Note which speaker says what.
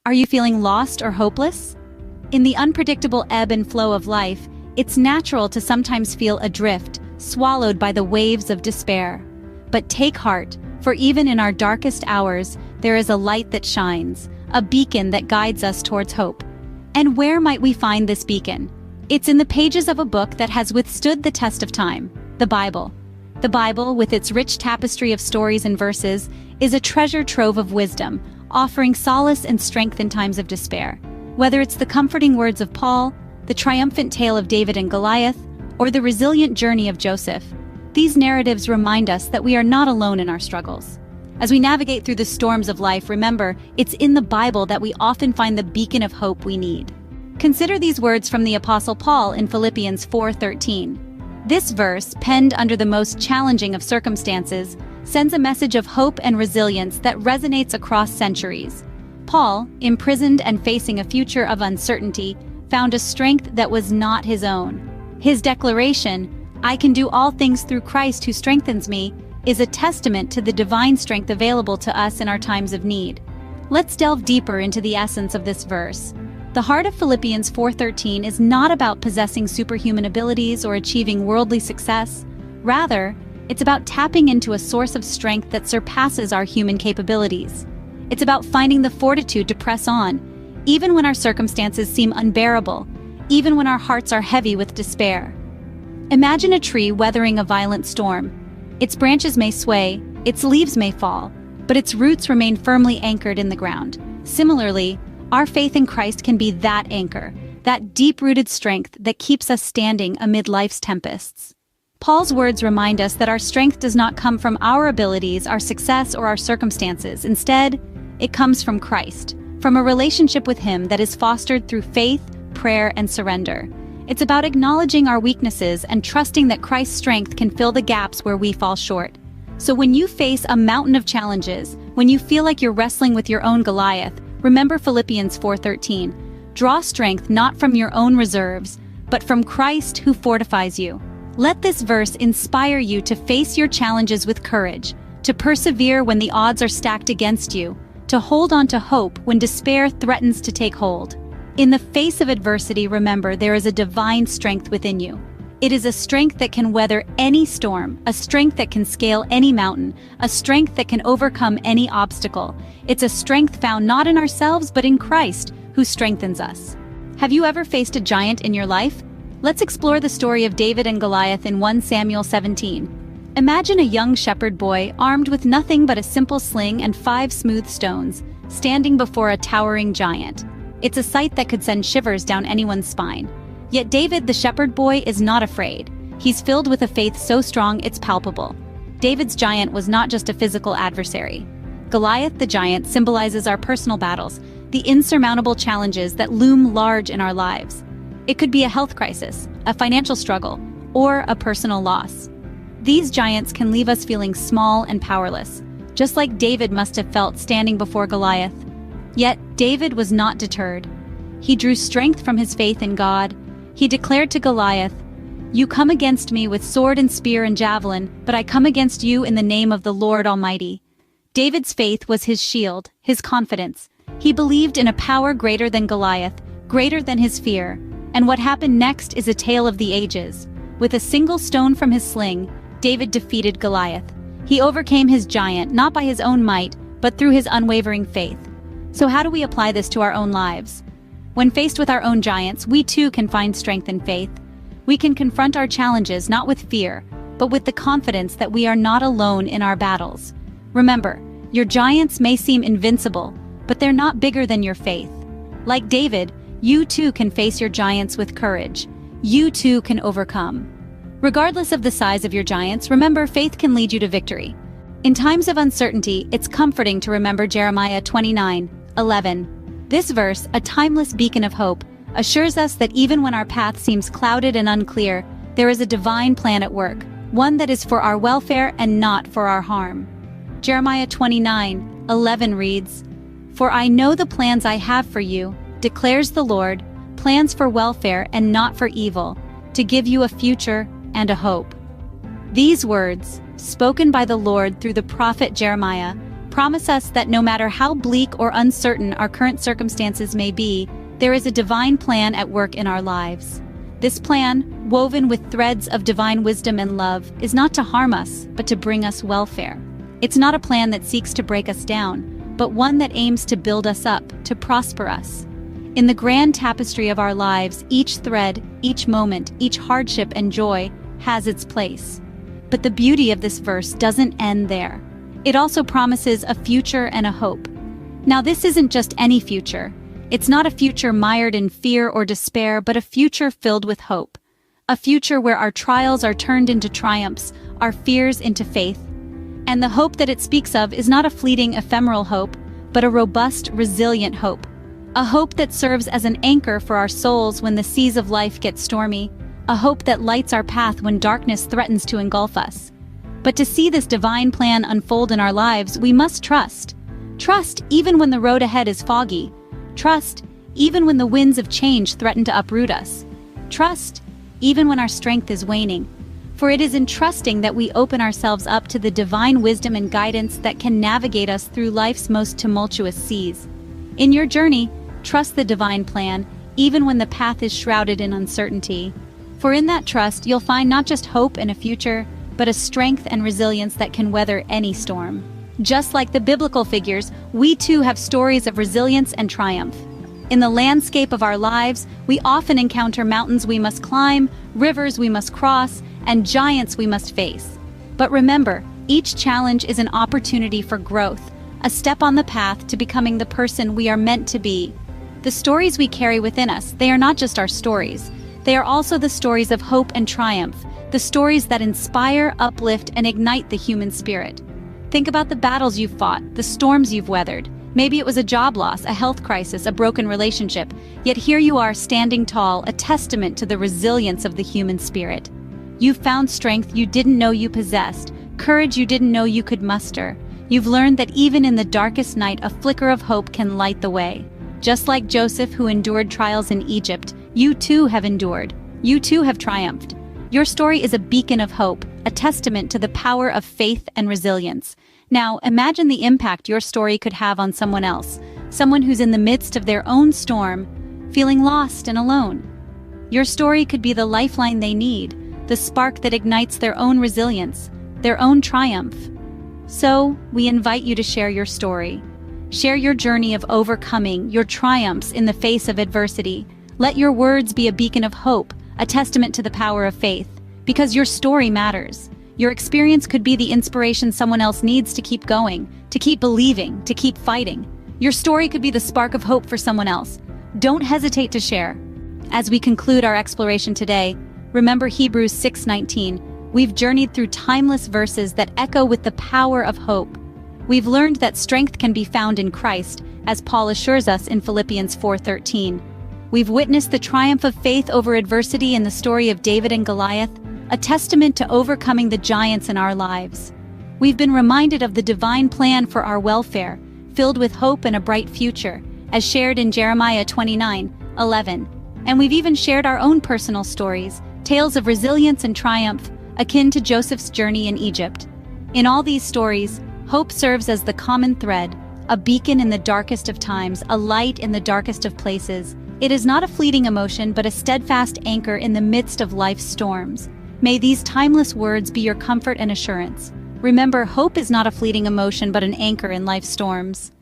Speaker 1: Are you feeling lost or hopeless? In the unpredictable ebb and flow of life, it's natural to sometimes feel adrift, swallowed by the waves of despair. But take heart, for even in our darkest hours, there is a light that shines, a beacon that guides us towards hope. And where might we find this beacon? It's in the pages of a book that has withstood the test of time, the Bible. The Bible, with its rich tapestry of stories and verses, is a treasure trove of wisdom, offering solace and strength in times of despair. Whether it's the comforting words of Paul, the triumphant tale of David and Goliath, or the resilient journey of Joseph, these narratives remind us that we are not alone in our struggles. As we navigate through the storms of life, remember, it's in the Bible that we often find the beacon of hope we need. Consider these words from the Apostle Paul in Philippians 4:13. This verse, penned under the most challenging of circumstances, sends a message of hope and resilience that resonates across centuries. Paul, imprisoned and facing a future of uncertainty, found a strength that was not his own. His declaration, "I can do all things through Christ who strengthens me," is a testament to the divine strength available to us in our times of need. Let's delve deeper into the essence of this verse. The heart of Philippians 4:13 is not about possessing superhuman abilities or achieving worldly success. Rather, it's about tapping into a source of strength that surpasses our human capabilities. It's about finding the fortitude to press on, even when our circumstances seem unbearable, even when our hearts are heavy with despair. Imagine a tree weathering a violent storm. Its branches may sway, its leaves may fall, but its roots remain firmly anchored in the ground. Similarly, our faith in Christ can be that anchor, that deep-rooted strength that keeps us standing amid life's tempests. Paul's words remind us that our strength does not come from our abilities, our success, or our circumstances. Instead, it comes from Christ, from a relationship with Him that is fostered through faith, prayer, and surrender. It's about acknowledging our weaknesses and trusting that Christ's strength can fill the gaps where we fall short. So when you face a mountain of challenges, when you feel like you're wrestling with your own Goliath, remember Philippians 4:13. Draw strength not from your own reserves, but from Christ who fortifies you. Let this verse inspire you to face your challenges with courage, to persevere when the odds are stacked against you, to hold on to hope when despair threatens to take hold. In the face of adversity, remember there is a divine strength within you. It is a strength that can weather any storm, a strength that can scale any mountain, a strength that can overcome any obstacle. It's a strength found not in ourselves but in Christ, who strengthens us. Have you ever faced a giant in your life? Let's explore the story of David and Goliath in 1 Samuel 17. Imagine a young shepherd boy armed with nothing but a simple sling and 5 smooth stones, standing before a towering giant. It's a sight that could send shivers down anyone's spine. Yet David, the shepherd boy, is not afraid. He's filled with a faith so strong it's palpable. David's giant was not just a physical adversary. Goliath the giant symbolizes our personal battles, the insurmountable challenges that loom large in our lives. It could be a health crisis, a financial struggle, or a personal loss. These giants can leave us feeling small and powerless, just like David must have felt standing before Goliath. Yet David was not deterred. He drew strength from his faith in God. He declared to Goliath, "You come against me with sword and spear and javelin, but I come against you in the name of the Lord Almighty." David's faith was his shield, his confidence. He believed in a power greater than Goliath, greater than his fear. And what happened next is a tale of the ages. With a single stone from his sling, David defeated Goliath. He overcame his giant, not by his own might, but through his unwavering faith. So how do we apply this to our own lives? When faced with our own giants, we too can find strength in faith. We can confront our challenges not with fear, but with the confidence that we are not alone in our battles. Remember, your giants may seem invincible, but they're not bigger than your faith. Like David, you too can face your giants with courage. You too can overcome. Regardless of the size of your giants, remember faith can lead you to victory. In times of uncertainty, it's comforting to remember Jeremiah 29:11. This verse, a timeless beacon of hope, assures us that even when our path seems clouded and unclear, there is a divine plan at work, one that is for our welfare and not for our harm. Jeremiah 29:11 reads, "For I know the plans I have for you, declares the Lord, plans for welfare and not for evil, to give you a future and a hope." These words, spoken by the Lord through the prophet Jeremiah, promise us that no matter how bleak or uncertain our current circumstances may be, there is a divine plan at work in our lives. This plan, woven with threads of divine wisdom and love, is not to harm us, but to bring us welfare. It's not a plan that seeks to break us down, but one that aims to build us up, to prosper us. In the grand tapestry of our lives, each thread, each moment, each hardship and joy has its place. But the beauty of this verse doesn't end there. It also promises a future and a hope. Now, this isn't just any future. It's not a future mired in fear or despair, but a future filled with hope. A future where our trials are turned into triumphs, our fears into faith. And the hope that it speaks of is not a fleeting, ephemeral hope, but a robust, resilient hope. A hope that serves as an anchor for our souls when the seas of life get stormy. A hope that lights our path when darkness threatens to engulf us. But to see this divine plan unfold in our lives, we must trust. Trust even when the road ahead is foggy. Trust even when the winds of change threaten to uproot us. Trust even when our strength is waning. For it is in trusting that we open ourselves up to the divine wisdom and guidance that can navigate us through life's most tumultuous seas. In your journey, trust the divine plan, even when the path is shrouded in uncertainty. For in that trust, you'll find not just hope and a future, but a strength and resilience that can weather any storm. Just like the biblical figures, we too have stories of resilience and triumph. In the landscape of our lives, we often encounter mountains we must climb, rivers we must cross, and giants we must face. But remember, each challenge is an opportunity for growth, a step on the path to becoming the person we are meant to be. The stories we carry within us, they are not just our stories. They are also the stories of hope and triumph, the stories that inspire, uplift, and ignite the human spirit. Think about the battles you've fought, the storms you've weathered. Maybe it was a job loss, a health crisis, a broken relationship. Yet here you are standing tall, a testament to the resilience of the human spirit. You've found strength you didn't know you possessed, courage you didn't know you could muster. You've learned that even in the darkest night, a flicker of hope can light the way. Just like Joseph, who endured trials in Egypt, you too have endured. You too have triumphed. Your story is a beacon of hope, a testament to the power of faith and resilience. Now, imagine the impact your story could have on someone else, someone who's in the midst of their own storm, feeling lost and alone. Your story could be the lifeline they need, the spark that ignites their own resilience, their own triumph. So, we invite you to share your story. Share your journey of overcoming, your triumphs in the face of adversity. Let your words be a beacon of hope, a testament to the power of faith, because your story matters. Your experience could be the inspiration someone else needs to keep going, to keep believing, to keep fighting. Your story could be the spark of hope for someone else. Don't hesitate to share. As we conclude our exploration today, remember Hebrews 6:19. We've journeyed through timeless verses that echo with the power of hope. We've learned that strength can be found in Christ, as Paul assures us in Philippians 4:13. We've witnessed the triumph of faith over adversity in the story of David and Goliath, a testament to overcoming the giants in our lives. We've been reminded of the divine plan for our welfare, filled with hope and a bright future, as shared in Jeremiah 29:11. And we've even shared our own personal stories, tales of resilience and triumph, akin to Joseph's journey in Egypt. In all these stories, hope serves as the common thread, a beacon in the darkest of times, a light in the darkest of places. It is not a fleeting emotion, but a steadfast anchor in the midst of life's storms. May these timeless words be your comfort and assurance. Remember, hope is not a fleeting emotion, but an anchor in life's storms.